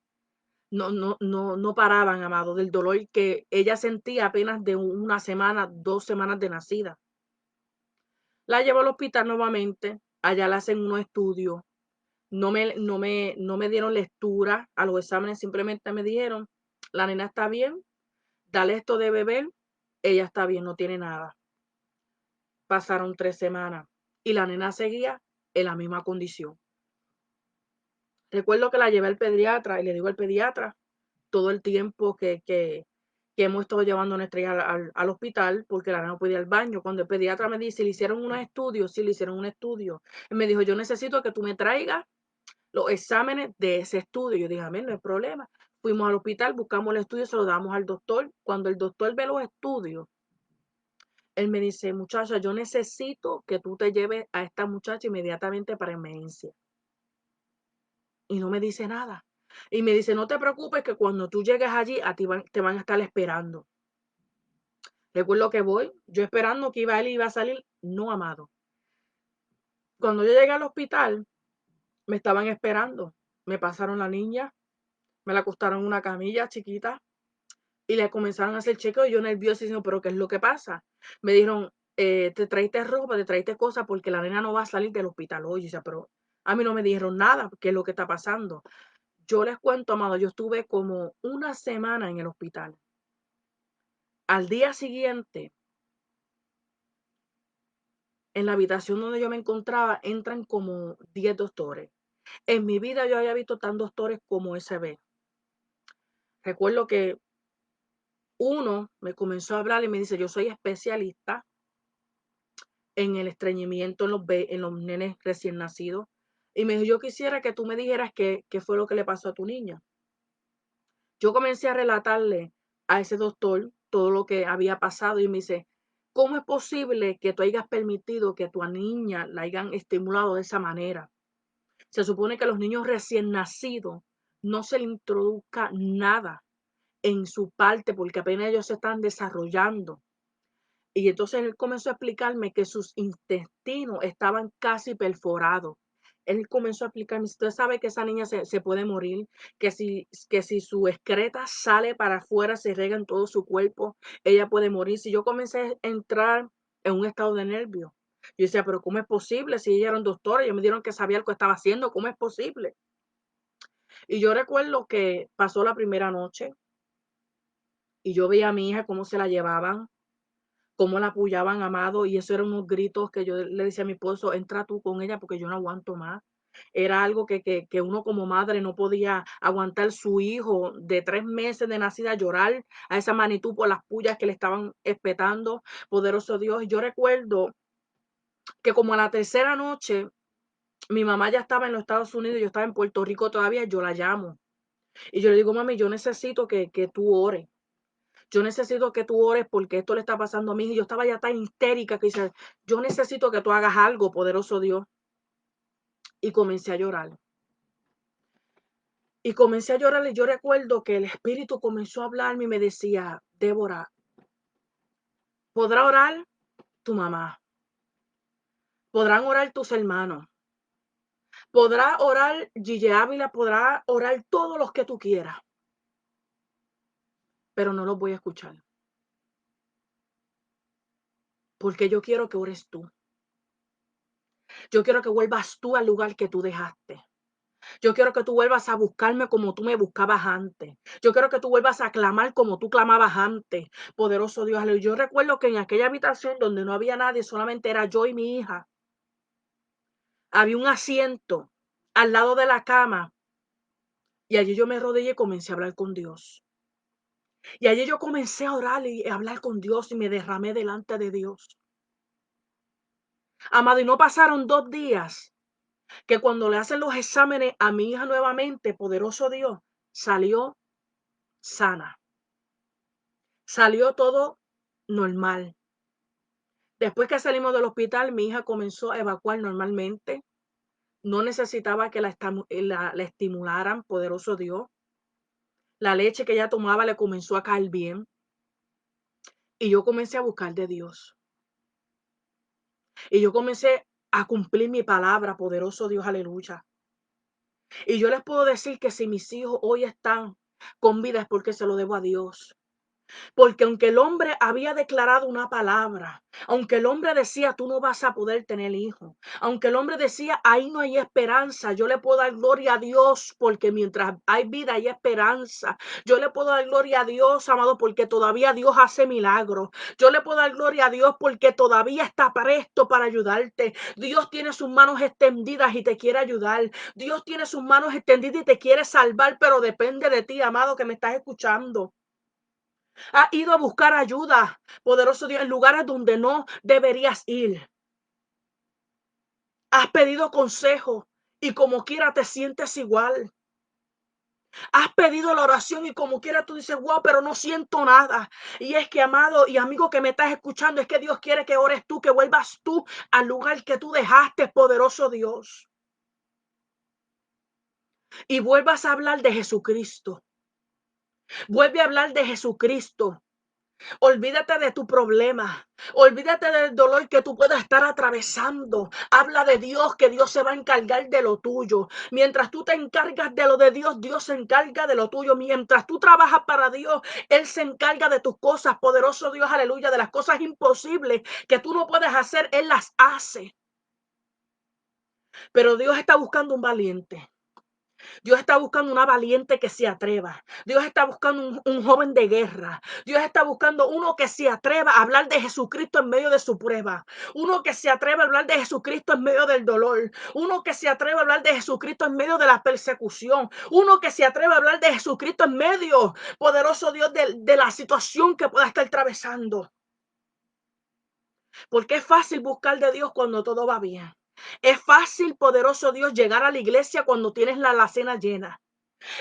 Speaker 1: no paraban, amado, del dolor que ella sentía apenas de una semana, 2 semanas de nacida. La llevo al hospital nuevamente, allá le hacen unos estudios, no me dieron lectura a los exámenes, simplemente me dijeron: "La nena está bien, dale esto de beber, ella está bien, no tiene nada". Pasaron 3 semanas y la nena seguía en la misma condición. Recuerdo que la llevé al pediatra y le digo al pediatra todo el tiempo que hemos estado llevando a nuestra hija al hospital, porque la nena no podía ir al baño. Cuando el pediatra me dice: "¿Le hicieron unos estudios?". Sí, le hicieron un estudio. Él me dijo: "Yo necesito que tú me traigas los exámenes de ese estudio". Yo dije: "Amén, no hay problema". Fuimos al hospital, buscamos el estudio, se lo damos al doctor. Cuando el doctor ve los estudios, él me dice: "Muchacha, yo necesito que tú te lleves a esta muchacha inmediatamente para emergencia". Y no me dice nada. Y me dice: "No te preocupes, que cuando tú llegues allí, a ti te van a estar esperando". Recuerdo que voy, yo esperando que él iba a salir, no, amado. Cuando yo llegué al hospital, me estaban esperando. Me pasaron la niña, me la acostaron en una camilla chiquita y le comenzaron a hacer chequeo y yo nerviosa diciendo: "¿Pero qué es lo que pasa?". Me dijeron: "Te traiste ropa, te traiste cosas porque la nena no va a salir del hospital hoy". Y yo decía: "Pero a mí no me dijeron nada, ¿qué es lo que está pasando?". Yo les cuento, amado, yo estuve como una semana en el hospital. Al día siguiente, en la habitación donde yo me encontraba, entran como 10 doctores. En mi vida yo había visto tan doctores como ese ve. Recuerdo que uno me comenzó a hablar y me dice: "Yo soy especialista en el estreñimiento en los nenes recién nacidos". Y me dijo: "Yo quisiera que tú me dijeras qué fue lo que le pasó a tu niña". Yo comencé a relatarle a ese doctor todo lo que había pasado y me dice: "¿Cómo es posible que tú hayas permitido que a tu niña la hayan estimulado de esa manera? Se supone que a los niños recién nacidos no se le introduzca nada en su parte, porque apenas ellos se están desarrollando". Y entonces él comenzó a explicarme que sus intestinos estaban casi perforados. Él comenzó a explicarme: "Usted sabe que esa niña se puede morir, que si su excreta sale para afuera, se riega en todo su cuerpo, ella puede morir". Si yo comencé a entrar en un estado de nervio. Yo decía: "Pero ¿cómo es posible? Si ella era un doctor, ellos me dijeron que sabía lo que estaba haciendo, ¿cómo es posible?". Y yo recuerdo que pasó la primera noche y yo veía a mi hija cómo se la llevaban, cómo la apoyaban, amado, y eso eran unos gritos que yo le decía a mi esposo: "Entra tú con ella porque yo no aguanto más". Era algo que uno como madre no podía aguantar, su hijo de 3 meses de nacida llorar a esa magnitud por las pullas que le estaban espetando, poderoso Dios. Y yo recuerdo que como a la tercera noche, mi mamá ya estaba en los Estados Unidos, yo estaba en Puerto Rico todavía, yo la llamo y yo le digo: "Mami, yo necesito que tú ores. Yo necesito que tú ores porque esto le está pasando a mi hija". Y yo estaba ya tan histérica que dice: "Yo necesito que tú hagas algo, poderoso Dios". Y comencé a llorar. Y comencé a llorar y yo recuerdo que el Espíritu comenzó a hablarme y me decía: "Débora, podrá orar tu mamá, podrán orar tus hermanos, podrá orar Gigi Ávila, podrá orar todos los que tú quieras, pero no los voy a escuchar, porque yo quiero que ores tú. Yo quiero que vuelvas tú al lugar que tú dejaste. Yo quiero que tú vuelvas a buscarme como tú me buscabas antes. Yo quiero que tú vuelvas a clamar como tú clamabas antes. Poderoso Dios, aleluya". Yo recuerdo que en aquella habitación donde no había nadie, solamente era yo y mi hija, había un asiento al lado de la cama y allí yo me arrodillé y comencé a hablar con Dios. Y allí yo comencé a orar y a hablar con Dios y me derramé delante de Dios. Amado, y no pasaron 2 días que cuando le hacen los exámenes a mi hija nuevamente, poderoso Dios, salió sana. Salió todo normal. Después que salimos del hospital, mi hija comenzó a evacuar normalmente. No necesitaba que la estimularan, poderoso Dios. La leche que ella tomaba le comenzó a caer bien. Y yo comencé a buscar de Dios. Y yo comencé a cumplir mi palabra, poderoso Dios, aleluya. Y yo les puedo decir que si mis hijos hoy están con vida es porque se lo debo a Dios. Porque aunque el hombre había declarado una palabra, aunque el hombre decía, tú no vas a poder tener hijo, aunque el hombre decía, ahí no hay esperanza, yo le puedo dar gloria a Dios porque mientras hay vida hay esperanza. Yo le puedo dar gloria a Dios, amado, porque todavía Dios hace milagros. Yo le puedo dar gloria a Dios porque todavía está presto para ayudarte. Dios tiene sus manos extendidas y te quiere ayudar. Dios tiene sus manos extendidas y te quiere salvar, pero depende de ti, amado, que me estás escuchando. Has ido a buscar ayuda, poderoso Dios, en lugares donde no deberías ir. Has pedido consejo y como quiera te sientes igual. Has pedido la oración y como quiera tú dices, wow, pero no siento nada. Y es que, amado y amigo que me estás escuchando, es que Dios quiere que ores tú, que vuelvas tú al lugar que tú dejaste, poderoso Dios. Y vuelvas a hablar de Jesucristo. Vuelve a hablar de Jesucristo. Olvídate de tu problema. Olvídate del dolor que tú puedas estar atravesando. Habla de Dios, que Dios se va a encargar de lo tuyo. Mientras tú te encargas de lo de Dios, Dios se encarga de lo tuyo. Mientras tú trabajas para Dios, Él se encarga de tus cosas. Poderoso Dios, aleluya, de las cosas imposibles que tú no puedes hacer, Él las hace. Pero Dios está buscando un valiente. Dios está buscando una valiente que se atreva. Dios está buscando un joven de guerra. Dios está buscando uno que se atreva a hablar de Jesucristo en medio de su prueba. Uno que se atreva a hablar de Jesucristo en medio del dolor. Uno que se atreva a hablar de Jesucristo en medio de la persecución. Uno que se atreva a hablar de Jesucristo en medio, poderoso Dios, de la situación que pueda estar atravesando. Porque es fácil buscar de Dios cuando todo va bien. Es fácil, poderoso Dios, llegar a la iglesia cuando tienes la alacena llena.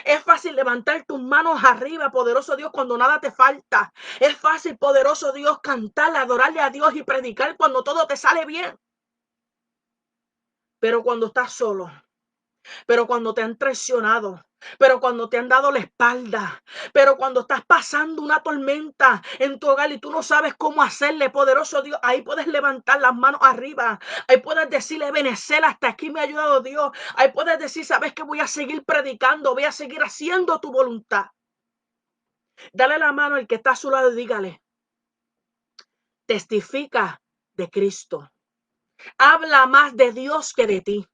Speaker 1: Es fácil levantar tus manos arriba, poderoso Dios, cuando nada te falta. Es fácil, poderoso Dios, cantar, adorarle a Dios y predicar cuando todo te sale bien. Pero cuando estás solo, pero cuando te han traicionado, pero cuando te han dado la espalda, pero cuando estás pasando una tormenta en tu hogar y tú no sabes cómo hacerle, poderoso Dios, ahí puedes levantar las manos arriba, ahí puedes decirle, Benecer, hasta aquí me ha ayudado Dios, ahí puedes decir, sabes que voy a seguir predicando, voy a seguir haciendo tu voluntad. Dale la mano al que está a su lado y dígale, testifica de Cristo. Habla más de Dios que de ti.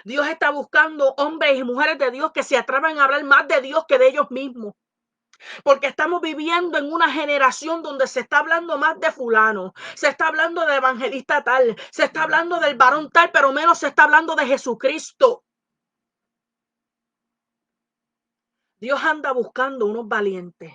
Speaker 1: Dios está buscando hombres y mujeres de Dios que se atrevan a hablar más de Dios que de ellos mismos. Porque estamos viviendo en una generación donde se está hablando más de fulano, se está hablando de evangelista tal, se está hablando del varón tal, pero menos se está hablando de Jesucristo. Dios anda buscando unos valientes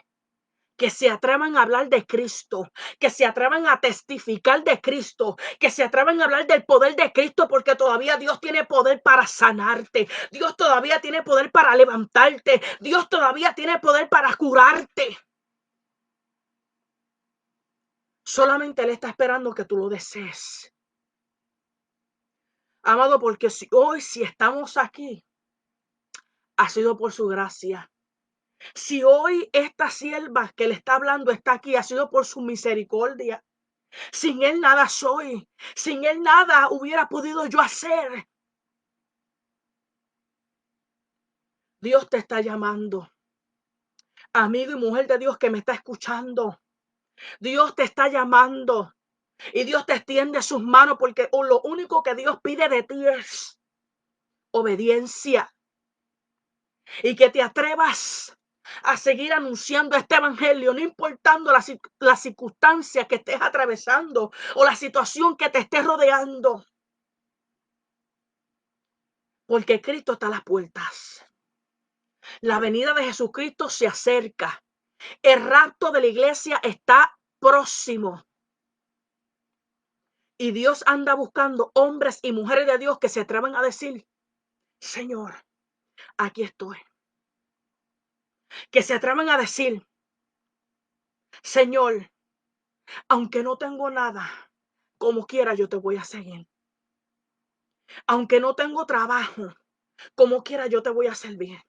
Speaker 1: que se atrevan a hablar de Cristo, que se atrevan a testificar de Cristo, que se atrevan a hablar del poder de Cristo, porque todavía Dios tiene poder para sanarte, Dios todavía tiene poder para levantarte, Dios todavía tiene poder para curarte. Solamente Él está esperando que tú lo desees. Amado, porque si estamos aquí, ha sido por su gracia. Si hoy esta sierva que le está hablando está aquí, ha sido por su misericordia. Sin Él nada soy. Sin Él nada hubiera podido yo hacer. Dios te está llamando. Amigo y mujer de Dios que me está escuchando. Dios te está llamando. Y Dios te extiende sus manos porque lo único que Dios pide de ti es obediencia. Y que te atrevas a seguir anunciando este evangelio, no importando la circunstancia que estés atravesando o la situación que te esté rodeando. Porque Cristo está a las puertas. La venida de Jesucristo se acerca. El rapto de la iglesia está próximo. Y Dios anda buscando hombres y mujeres de Dios que se atrevan a decir, Señor, aquí estoy. Que se atrevan a decir, Señor, aunque no tengo nada, como quiera yo te voy a seguir. Aunque no tengo trabajo, como quiera yo te voy a servir.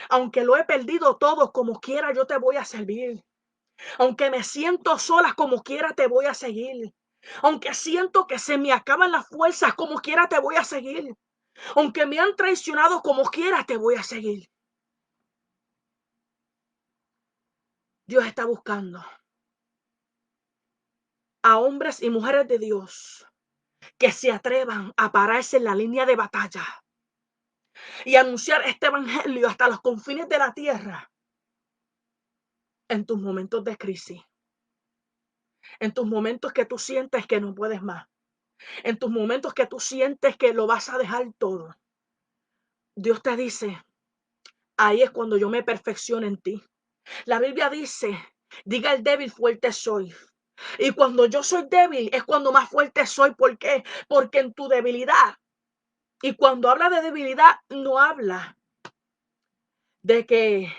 Speaker 1: Aunque lo he perdido todo, como quiera yo te voy a servir. Aunque me siento sola, como quiera te voy a seguir. Aunque siento que se me acaban las fuerzas, como quiera te voy a seguir. Aunque me han traicionado, como quiera te voy a seguir. Dios está buscando a hombres y mujeres de Dios que se atrevan a pararse en la línea de batalla y anunciar este evangelio hasta los confines de la tierra en tus momentos de crisis, en tus momentos que tú sientes que no puedes más, en tus momentos que tú sientes que lo vas a dejar todo. Dios te dice, ahí es cuando yo me perfecciono en ti. La Biblia dice, diga el débil, fuerte soy. Y cuando yo soy débil es cuando más fuerte soy. ¿Por qué? Porque en tu debilidad, y cuando habla de debilidad, no habla de que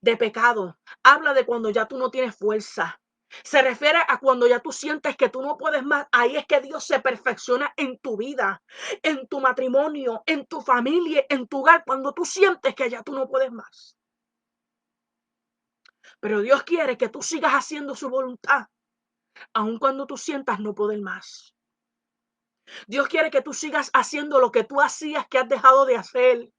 Speaker 1: de pecado, habla de cuando ya tú no tienes fuerza. Se refiere a cuando ya tú sientes que tú no puedes más. Ahí es que Dios se perfecciona en tu vida, en tu matrimonio, en tu familia, en tu hogar, cuando tú sientes que ya tú no puedes más. Pero Dios quiere que tú sigas haciendo su voluntad, aun cuando tú sientas no poder más. Dios quiere que tú sigas haciendo lo que tú hacías que has dejado de hacer.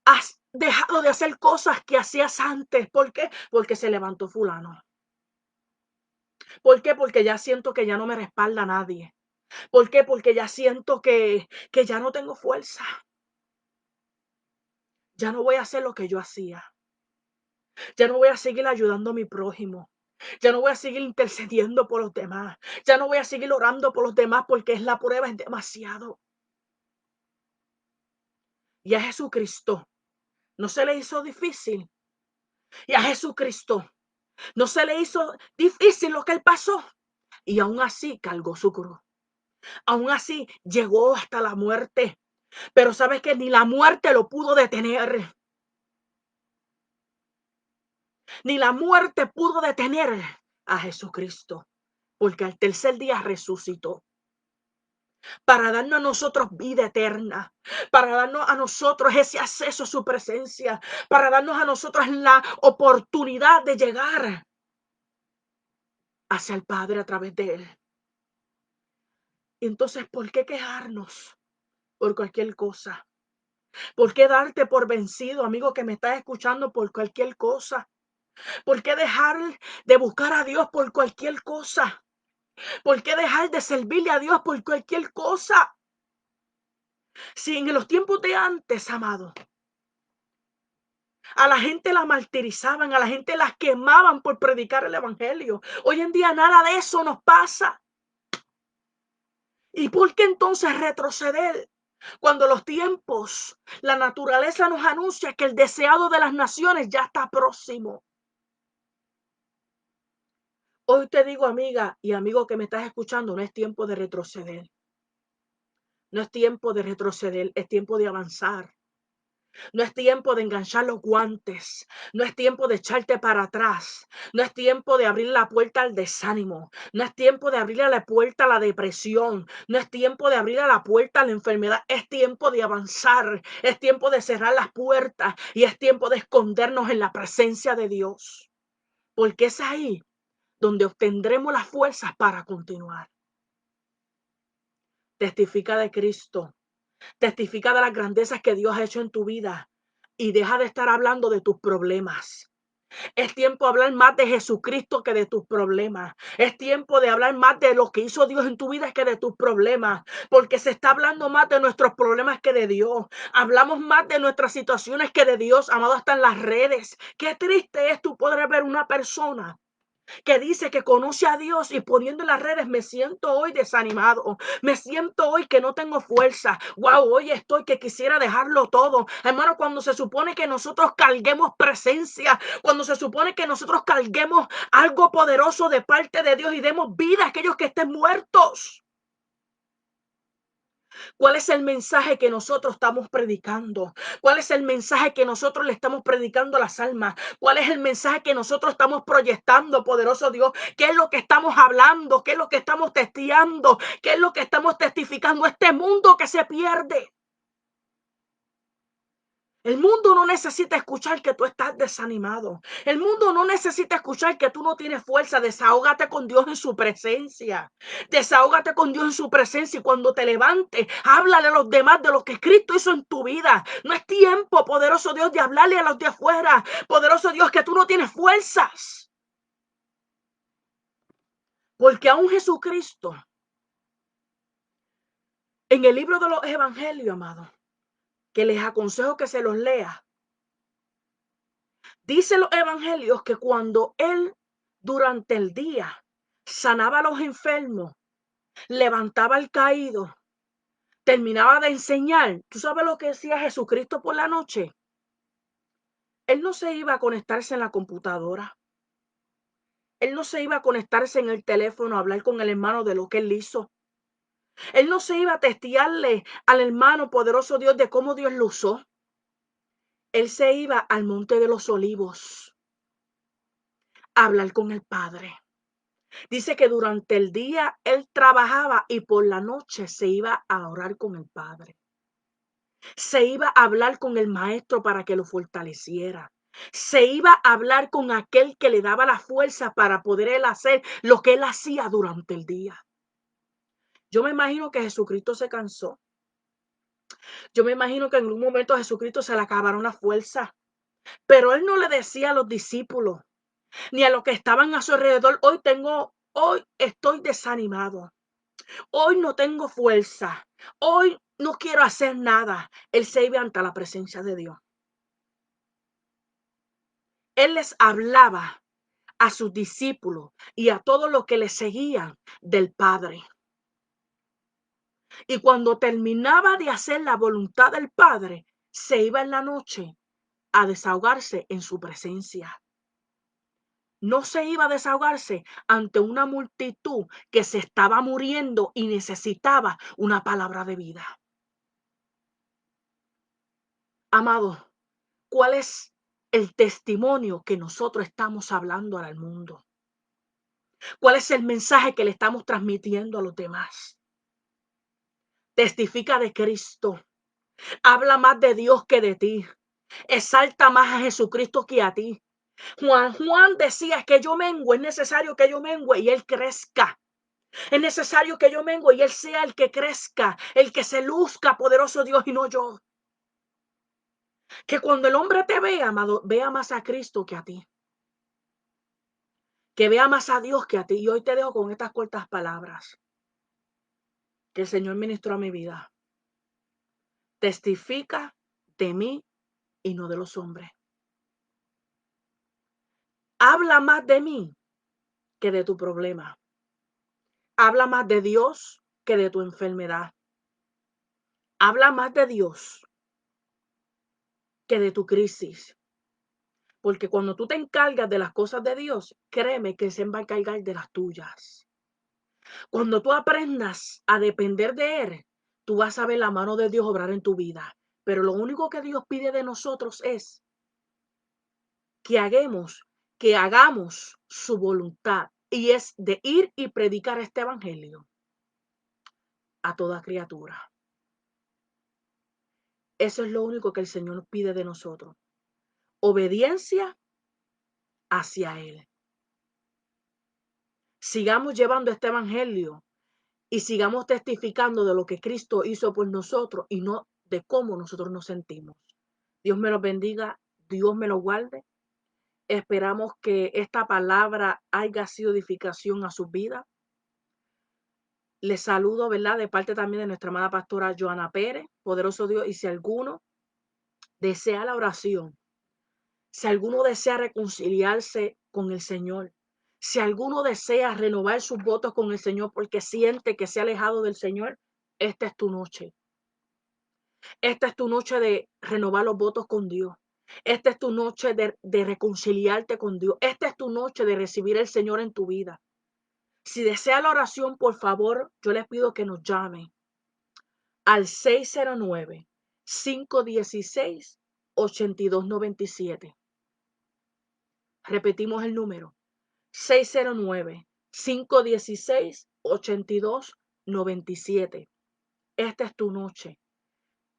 Speaker 1: Has dejado de hacer cosas que hacías antes. ¿Por qué? Porque se levantó fulano. ¿Por qué? Porque ya siento que ya no me respalda nadie. ¿Por qué? Porque ya siento que ya no tengo fuerza. Ya no voy a hacer lo que yo hacía. Ya no voy a seguir ayudando a mi prójimo. Ya no voy a seguir intercediendo por los demás. Ya no voy a seguir orando por los demás porque es la prueba, es demasiado. Y a Jesucristo no se le hizo difícil. Y a Jesucristo no se le hizo difícil lo que él pasó. Y aún así cargó su cruz. Aún así llegó hasta la muerte. Pero sabes que ni la muerte lo pudo detener. Ni la muerte pudo detener a Jesucristo. Porque al tercer día resucitó. Para darnos a nosotros vida eterna, para darnos a nosotros ese acceso a su presencia, para darnos a nosotros la oportunidad de llegar hacia el Padre a través de Él. Entonces, ¿por qué quejarnos por cualquier cosa? ¿Por qué darte por vencido, amigo que me estás escuchando, por cualquier cosa? ¿Por qué dejar de buscar a Dios por cualquier cosa? ¿Por qué dejar de servirle a Dios por cualquier cosa? Si en los tiempos de antes, amado, a la gente la martirizaban, a la gente las quemaban por predicar el evangelio. Hoy en día nada de eso nos pasa. ¿Y por qué entonces retroceder? Cuando los tiempos, la naturaleza nos anuncia que el deseado de las naciones ya está próximo. Hoy te digo, amiga y amigo que me estás escuchando, no es tiempo de retroceder. No es tiempo de retroceder, es tiempo de avanzar. No es tiempo de enganchar los guantes. No es tiempo de echarte para atrás. No es tiempo de abrir la puerta al desánimo. No es tiempo de abrir la puerta a la depresión. No es tiempo de abrir la puerta a la enfermedad. Es tiempo de avanzar. Es tiempo de cerrar las puertas. Y es tiempo de escondernos en la presencia de Dios. Porque es ahí donde obtendremos las fuerzas para continuar. Testifica de Cristo. Testifica de las grandezas que Dios ha hecho en tu vida y deja de estar hablando de tus problemas. Es tiempo de hablar más de Jesucristo que de tus problemas. Es tiempo de hablar más de lo que hizo Dios en tu vida que de tus problemas. Porque se está hablando más de nuestros problemas que de Dios. Hablamos más de nuestras situaciones que de Dios, amado, hasta en las redes. Qué triste es tú poder ver una persona que dice que conoce a Dios y poniendo en las redes me siento hoy desanimado, me siento hoy que no tengo fuerza, wow, hoy estoy que quisiera dejarlo todo. Hermano, cuando se supone que nosotros carguemos presencia, cuando se supone que nosotros carguemos algo poderoso de parte de Dios y demos vida a aquellos que estén muertos. ¿Cuál es el mensaje que nosotros estamos predicando? ¿Cuál es el mensaje que nosotros le estamos predicando a las almas? ¿Cuál es el mensaje que nosotros estamos proyectando, poderoso Dios? ¿Qué es lo que estamos hablando? ¿Qué es lo que estamos testeando? ¿Qué es lo que estamos testificando? Este mundo que se pierde. El mundo no necesita escuchar que tú estás desanimado. El mundo no necesita escuchar que tú no tienes fuerza. Desahógate con Dios en su presencia. Desahógate con Dios en su presencia y cuando te levantes, háblale a los demás de lo que Cristo hizo en tu vida. No es tiempo, poderoso Dios, de hablarle a los de afuera. Poderoso Dios, que tú no tienes fuerzas. Porque aún Jesucristo, en el libro de los evangelios, amado, que les aconsejo que se los lea, dice los evangelios que cuando él durante el día sanaba a los enfermos, levantaba al caído, terminaba de enseñar. ¿Tú sabes lo que decía Jesucristo por la noche? Él no se iba a conectarse en la computadora. Él no se iba a conectarse en el teléfono a hablar con el hermano de lo que él hizo. Él no se iba a testearle al hermano poderoso Dios de cómo Dios lo usó. Él se iba al monte de los olivos a hablar con el Padre. Dice que durante el día él trabajaba y por la noche se iba a orar con el Padre. Se iba a hablar con el Maestro para que lo fortaleciera. Se iba a hablar con aquel que le daba la fuerza para poder él hacer lo que él hacía durante el día. Yo me imagino que Jesucristo se cansó. Yo me imagino que en un momento a Jesucristo se le acabaron las fuerzas. Pero él no le decía a los discípulos ni a los que estaban a su alrededor, hoy estoy desanimado. Hoy no tengo fuerza. Hoy no quiero hacer nada. Él se iba ante la presencia de Dios. Él les hablaba a sus discípulos y a todos los que le seguían del Padre. Y cuando terminaba de hacer la voluntad del Padre, se iba en la noche a desahogarse en su presencia. No se iba a desahogarse ante una multitud que se estaba muriendo y necesitaba una palabra de vida. Amado, ¿cuál es el testimonio que nosotros estamos hablando al mundo? ¿Cuál es el mensaje que le estamos transmitiendo a los demás? Testifica de Cristo. Habla más de Dios que de ti. Exalta más a Jesucristo que a ti. Juan decía que yo mengue, es necesario que yo mengue y él crezca. Es necesario que yo mengue y él sea el que crezca, el que se luzca, poderoso Dios, y no yo. Que cuando el hombre te vea, amado, vea más a Cristo que a ti. Que vea más a Dios que a ti. Y hoy te dejo con estas cortas palabras que el Señor ministró a mi vida. Testifica de mí y no de los hombres. Habla más de mí que de tu problema. Habla más de Dios que de tu enfermedad. Habla más de Dios que de tu crisis. Porque cuando tú te encargas de las cosas de Dios, créeme que Él se va a encargar de las tuyas. Cuando tú aprendas a depender de Él, tú vas a ver la mano de Dios obrar en tu vida. Pero lo único que Dios pide de nosotros es que hagamos su voluntad. Y es de ir y predicar este evangelio a toda criatura. Eso es lo único que el Señor pide de nosotros. Obediencia hacia Él. Sigamos llevando este evangelio y sigamos testificando de lo que Cristo hizo por nosotros y no de cómo nosotros nos sentimos. Dios me los bendiga, Dios me los guarde. Esperamos que esta palabra haya sido edificación a sus vidas. Les saludo, ¿verdad? De parte también de nuestra amada pastora Joana Pérez, poderoso Dios. Y si alguno desea la oración, si alguno desea reconciliarse con el Señor, si alguno desea renovar sus votos con el Señor porque siente que se ha alejado del Señor, esta es tu noche. Esta es tu noche de renovar los votos con Dios. Esta es tu noche de reconciliarte con Dios. Esta es tu noche de recibir el Señor en tu vida. Si desea la oración, por favor, yo les pido que nos llamen al 609-516-8297. Repetimos el número. 609-516-8297. Esta es tu noche.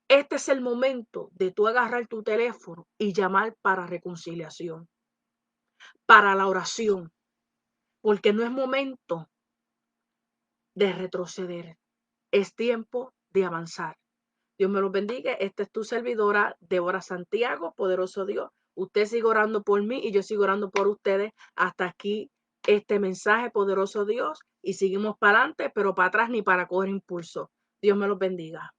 Speaker 1: Este es el momento de tú agarrar tu teléfono y llamar para reconciliación, para la oración, porque no es momento de retroceder, es tiempo de avanzar. Dios me los bendiga. Esta es tu servidora, Débora Santiago, poderoso Dios. Usted sigue orando por mí y yo sigo orando por ustedes. Hasta aquí este mensaje, poderoso Dios. Y seguimos para adelante, pero para atrás ni para coger impulso. Dios me los bendiga.